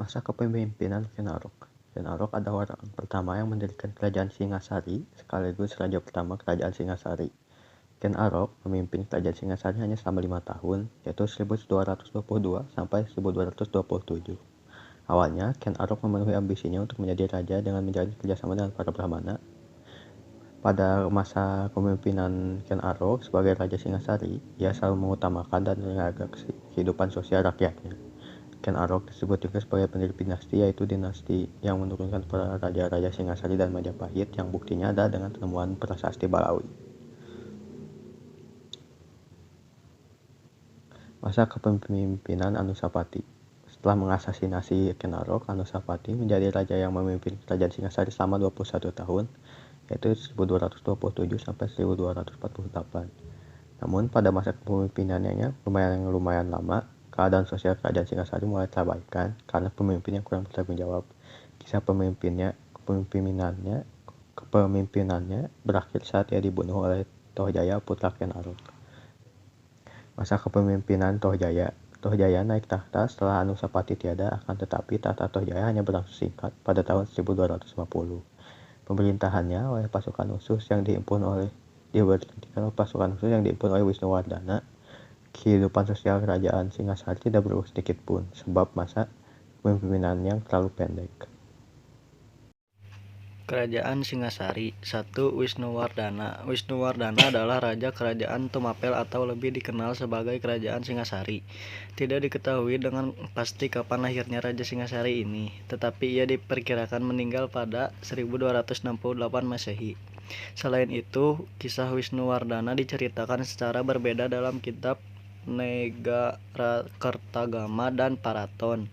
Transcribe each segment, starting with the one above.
Masa kepemimpinan Ken Arok. Ken Arok adalah orang pertama yang mendirikan kerajaan Singasari sekaligus raja pertama kerajaan Singasari. Ken Arok memimpin kerajaan Singasari hanya selama 5 tahun, yaitu 1222 sampai 1227. Awalnya, Ken Arok memenuhi ambisinya untuk menjadi raja dengan menjalin kerjasama dengan para Brahmana. Pada masa kepemimpinan Ken Arok sebagai Raja Singasari, ia selalu mengutamakan dan menjaga kehidupan sosial rakyatnya. Ken Arok disebut juga sebagai pendiri dinasti, yaitu dinasti yang menurunkan para raja-raja Singasari dan Majapahit, yang buktinya ada dengan penemuan prasasti Balawi. Masa kepemimpinan Anusapati. Setelah mengasasinasi Ken Arok, Anusapati menjadi raja yang memimpin kerajaan Singasari selama 21 tahun, yaitu 1227 sampai 1248. Namun pada masa kepemimpinannya lumayan lama, keadaan sosial kerajaan Singasari mulai terabaikan karena pemimpin yang kurang bertanggung jawab. Kisah kepemimpinannya berakhir saat ia dibunuh oleh Tohjaya, putra Ken Arok. Masa kepemimpinan Tohjaya. Tohjaya naik tahta setelah Anusapati tiada, akan tetapi tahta Tohjaya hanya berlangsung singkat pada tahun 1250. Pemerintahannya oleh pasukan khusus yang diimpun oleh Wisnuwardana. Kehidupan sosial kerajaan Singasari tidak berubah sedikit pun, sebab masa kepemimpinan yang terlalu pendek. Kerajaan Singasari. 1. Wisnuwardana. Wisnuwardana adalah raja kerajaan Tumapel atau lebih dikenal sebagai kerajaan Singasari. Tidak diketahui dengan pasti kapan lahirnya Raja Singasari ini, tetapi ia diperkirakan meninggal pada 1268 Masehi. Selain itu, kisah Wisnuwardana diceritakan secara berbeda dalam kitab Negarakertagama dan Paraton,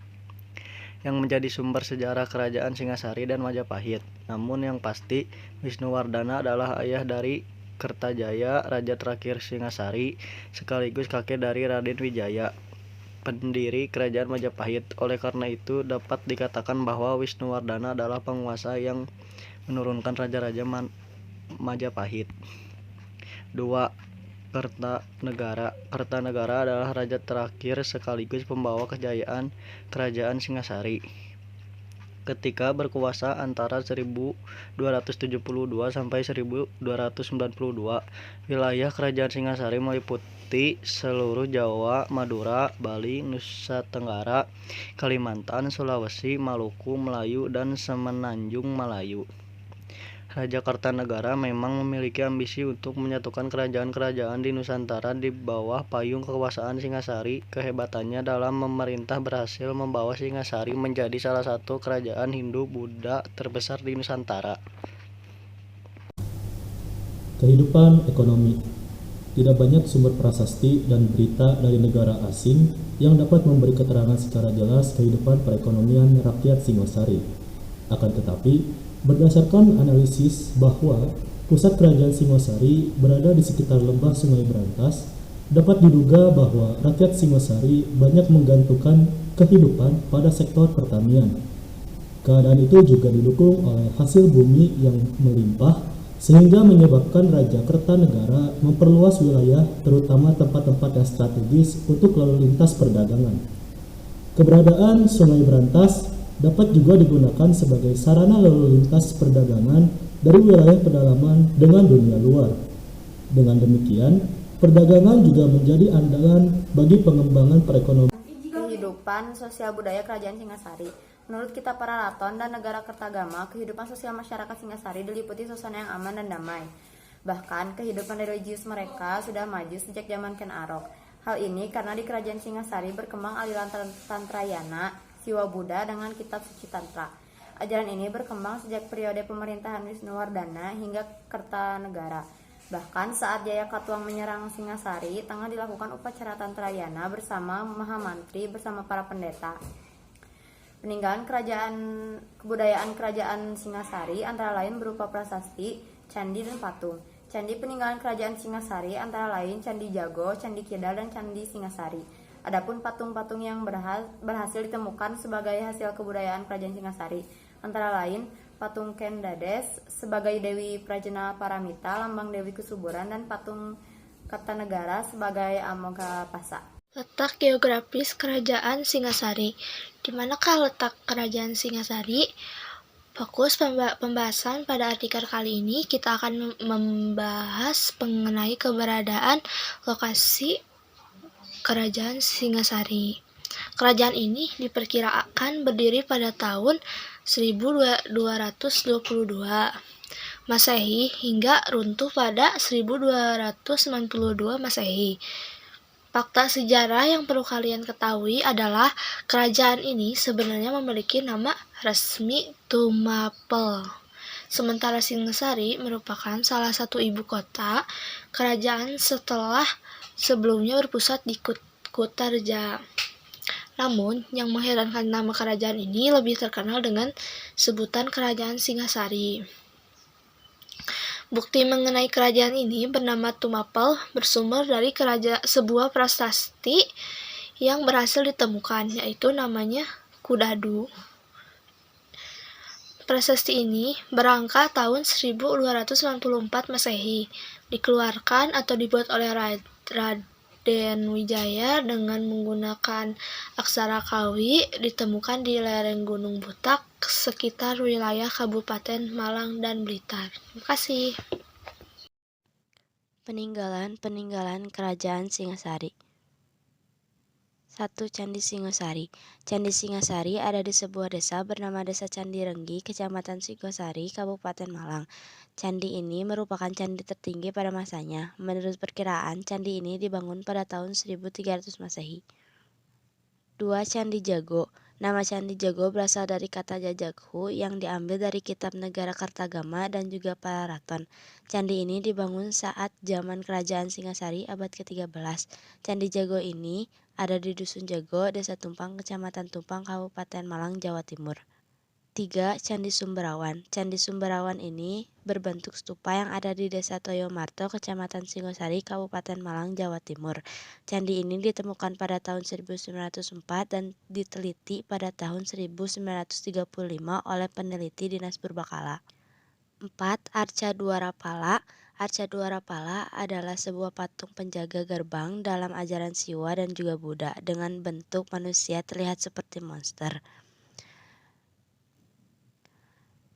yang menjadi sumber sejarah kerajaan Singasari dan Majapahit. Namun yang pasti, Wisnuwardana adalah ayah dari Kertajaya, raja terakhir Singasari, sekaligus kakek dari Raden Wijaya, pendiri kerajaan Majapahit. Oleh karena itu, dapat dikatakan bahwa Wisnuwardana adalah penguasa yang menurunkan raja-raja Majapahit. 2. Kertanegara. Kertanegara adalah raja terakhir sekaligus pembawa kejayaan kerajaan Singasari. Ketika berkuasa antara 1272 sampai 1292, wilayah kerajaan Singasari meliputi seluruh Jawa, Madura, Bali, Nusa Tenggara, Kalimantan, Sulawesi, Maluku, Melayu, dan Semenanjung Malayu. Raja Kartanegara memang memiliki ambisi untuk menyatukan kerajaan-kerajaan di Nusantara di bawah payung kekuasaan Singasari. Kehebatannya dalam memerintah berhasil membawa Singasari menjadi salah satu kerajaan Hindu-Buddha terbesar di Nusantara. Kehidupan ekonomi. Tidak banyak sumber prasasti dan berita dari negara asing yang dapat memberi keterangan secara jelas kehidupan perekonomian rakyat Singasari. Akan tetapi, berdasarkan analisis bahwa pusat kerajaan Singasari berada di sekitar lembah Sungai Brantas, dapat diduga bahwa rakyat Singasari banyak menggantungkan kehidupan pada sektor pertanian. Keadaan itu juga didukung oleh hasil bumi yang melimpah, sehingga menyebabkan Raja Kertanegara memperluas wilayah, terutama tempat-tempat yang strategis untuk lalu lintas perdagangan. Keberadaan Sungai Brantas dapat juga digunakan sebagai sarana lalu lintas perdagangan dari wilayah pedalaman dengan dunia luar. Dengan demikian, perdagangan juga menjadi andalan bagi pengembangan perekonomian. Kehidupan sosial budaya kerajaan Singasari. Menurut Kitab Pararaton dan Negarakertagama, kehidupan sosial masyarakat Singasari diliputi suasana yang aman dan damai. Bahkan, kehidupan religius mereka sudah maju sejak zaman Ken Arok. Hal ini karena di kerajaan Singasari berkembang aliran Tantrayana, Siwa Buddha dengan kitab suci Tantra. Ajaran ini berkembang sejak periode pemerintahan Wisnuwardana hingga Kertanegara. Bahkan saat Jayakatwang menyerang Singasari, tengah dilakukan upacara Tantrayana bersama Mahamantri bersama para pendeta. Peninggalan kebudayaan kerajaan Singasari antara lain berupa prasasti, candi, dan patung. Candi peninggalan kerajaan Singasari antara lain Candi Jago, Candi Kidal, dan Candi Singasari. Adapun patung-patung yang berhasil ditemukan sebagai hasil kebudayaan kerajaan Singasari antara lain patung Kendades sebagai Dewi Prajna Paramita, lambang Dewi Kesuburan, dan patung Kertanegara sebagai Amogapasa. Letak geografis Kerajaan Singasari. Di manakah letak Kerajaan Singasari? Fokus pembahasan pada artikel kali ini kita akan membahas mengenai keberadaan lokasi Kerajaan Singasari. Kerajaan ini diperkirakan berdiri pada tahun 1222 Masehi hingga runtuh pada 1292 Masehi. Fakta sejarah yang perlu kalian ketahui adalah kerajaan ini sebenarnya memiliki nama resmi Tumapel. Sementara Singasari merupakan salah satu ibu kota kerajaan setelah sebelumnya berpusat di Kutarja. Namun, yang mengherankan nama kerajaan ini lebih terkenal dengan sebutan Kerajaan Singasari. Bukti mengenai kerajaan ini bernama Tumapel bersumber dari sebuah prasasti yang berhasil ditemukan, yaitu namanya Kudadu. Prasasti ini berangka tahun 1294 Masehi, dikeluarkan atau dibuat oleh Raden Wijaya dengan menggunakan aksara Kawi, ditemukan di lereng Gunung Butak sekitar wilayah Kabupaten Malang dan Blitar. Terima kasih. Peninggalan Kerajaan Singasari. 1. Candi Singosari. Candi Singasari ada di sebuah desa bernama Desa Candi Renggi, Kecamatan Singosari, Kabupaten Malang. Candi ini merupakan candi tertinggi pada masanya. Menurut perkiraan, candi ini dibangun pada tahun 1300 Masehi. 2. Candi Jago. Nama Candi Jago berasal dari kata Jajaghu yang diambil dari kitab Negara Kartagama dan juga Pararaton. Candi ini dibangun saat zaman Kerajaan Singasari abad ke-13. Candi Jago ini ada di Dusun Jago, Desa Tumpang, Kecamatan Tumpang, Kabupaten Malang, Jawa Timur. 3. Candi Sumberawan. Candi Sumberawan ini berbentuk stupa yang ada di Desa Toyomarto, Kecamatan Singosari, Kabupaten Malang, Jawa Timur. Candi ini ditemukan pada tahun 1904 dan diteliti pada tahun 1935 oleh peneliti Dinas Purbakala. 4. Arca Dwarapala. Arca Dwarapala adalah sebuah patung penjaga gerbang dalam ajaran Siwa dan juga Buddha dengan bentuk manusia terlihat seperti monster.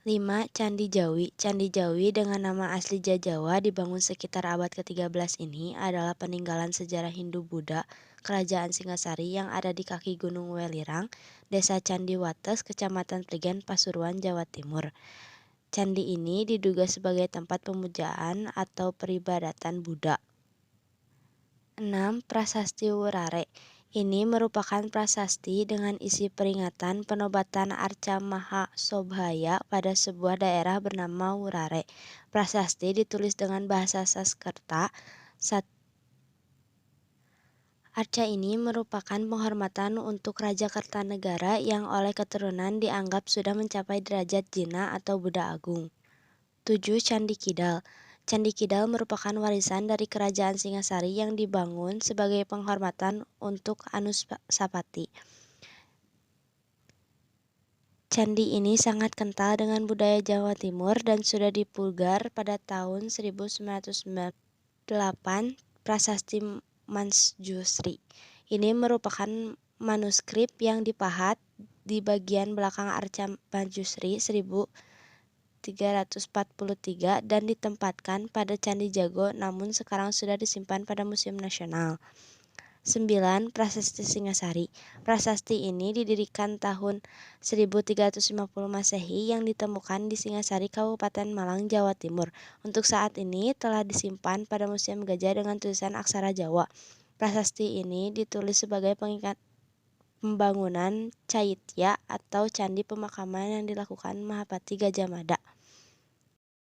5. Candi Jawi. Candi Jawi dengan nama asli Jajawa dibangun sekitar abad ke-13 ini adalah peninggalan sejarah Hindu-Buddha Kerajaan Singasari yang ada di kaki Gunung Welirang, Desa Candiwates, Kecamatan Prigen, Pasuruan, Jawa Timur. Candi ini diduga sebagai tempat pemujaan atau peribadatan Buddha. 6. Prasasti Wurare. Ini merupakan prasasti dengan isi peringatan penobatan Arca Mahasobhaya pada sebuah daerah bernama Wurare. Prasasti ditulis dengan bahasa Sanskerta. Arca ini merupakan penghormatan untuk Raja Kertanegara yang oleh keturunan dianggap sudah mencapai derajat jina atau Buddha Agung. 7. Candi Kidal. Candi Kidal merupakan warisan dari Kerajaan Singasari yang dibangun sebagai penghormatan untuk Anusapati. Candi ini sangat kental dengan budaya Jawa Timur dan sudah dipugar pada tahun 1998 Prasasti Manjusri. Ini merupakan manuskrip yang dipahat di bagian belakang Arca Manjusri 1343 dan ditempatkan pada Candi Jago, namun sekarang sudah disimpan pada Museum Nasional. 9. Prasasti Singasari. Prasasti ini didirikan tahun 1350 Masehi yang ditemukan di Singasari, Kabupaten Malang, Jawa Timur. Untuk saat ini telah disimpan pada Museum Gajah dengan tulisan aksara Jawa. Prasasti ini ditulis sebagai pengingat pembangunan Caitya atau candi pemakaman yang dilakukan Mahapati Gajah Mada.